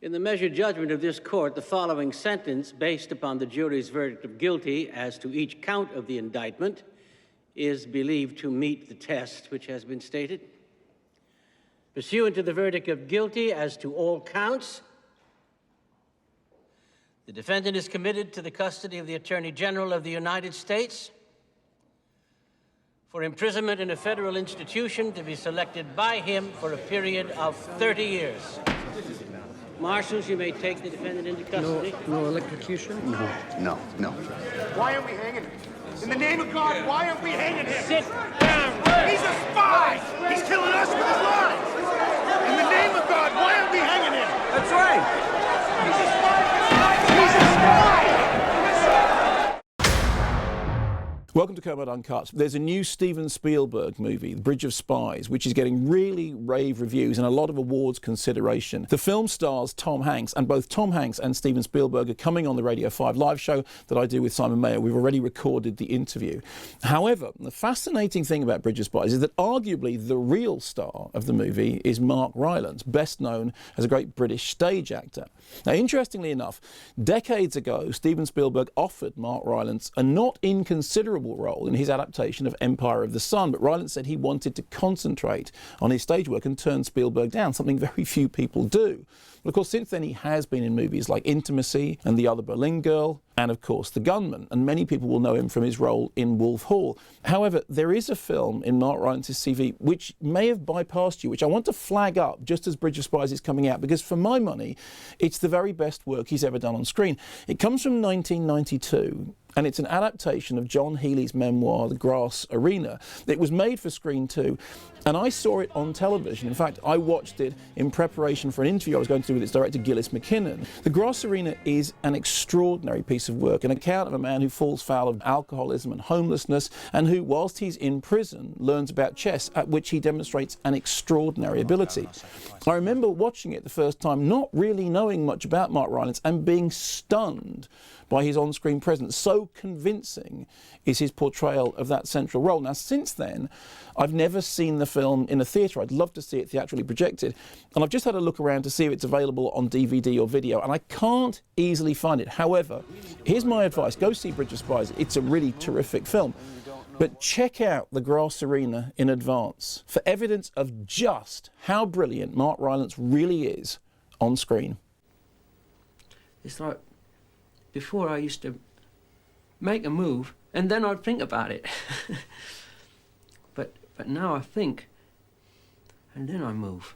In the measured judgment of this court, the following sentence, based upon the jury's verdict of guilty as to each count of the indictment, is believed to meet the test which has been stated. Pursuant to the verdict of guilty as to all counts, the defendant is committed to the custody of the Attorney General of the United States for imprisonment in a federal institution to be selected by him for a period of 30 years. Marshals, you may take the defendant into custody. No electrocution? No. Why aren't we hanging him? In the name of God, why aren't we hanging him? Sit down. He's a spy! He's killing us with his lies! In the name of God, why aren't we hanging him? That's right. He's a spy! He's a spy! Welcome to Kermode Uncut. There's a new Steven Spielberg movie, The Bridge of Spies, which is getting really rave reviews and a lot of awards consideration. The film stars Tom Hanks, and both Tom Hanks and Steven Spielberg are coming on the Radio 5 live show that I do with Simon Mayer. We've already recorded the interview. However, the fascinating thing about Bridge of Spies is that arguably the real star of the movie is Mark Rylance, best known as a great British stage actor. Now, interestingly enough, decades ago, Steven Spielberg offered Mark Rylance a not inconsiderable role in his adaptation of Empire of the Sun, but Rylance said he wanted to concentrate on his stage work and turned Spielberg down, something very few people do. But of course, since then he has been in movies like Intimacy and The Other Berlin Girl, and of course The Gunman, and many people will know him from his role in Wolf Hall. However, there is a film in Mark Rylance's CV which may have bypassed you, which I want to flag up just as Bridge of Spies is coming out, because for my money, it's the very best work he's ever done on screen. It comes from 1992. And it's an adaptation of John Healy's memoir, The Grass Arena. It was made for screen too, and I saw it on television. In fact, I watched it in preparation for an interview I was going to do with its director, Gillis McKinnon. The Grass Arena is an extraordinary piece of work, an account of a man who falls foul of alcoholism and homelessness, and who, whilst he's in prison, learns about chess, at which he demonstrates an extraordinary ability. I remember watching it the first time, not really knowing much about Mark Rylance, and being stunned by his on-screen presence. So convincing is his portrayal of that central role. Now, since then, I've never seen the film in a theatre. I'd love to see it theatrically projected. And I've just had a look around to see if it's available on DVD or video, and I can't easily find it. However, here's my advice. Go see Bridge of Spies. It's a really terrific film. But check out The Grass Arena in advance for evidence of just how brilliant Mark Rylance really is on screen. It's like, before I used to make a move and then I'd think about it. but now I think and then I move.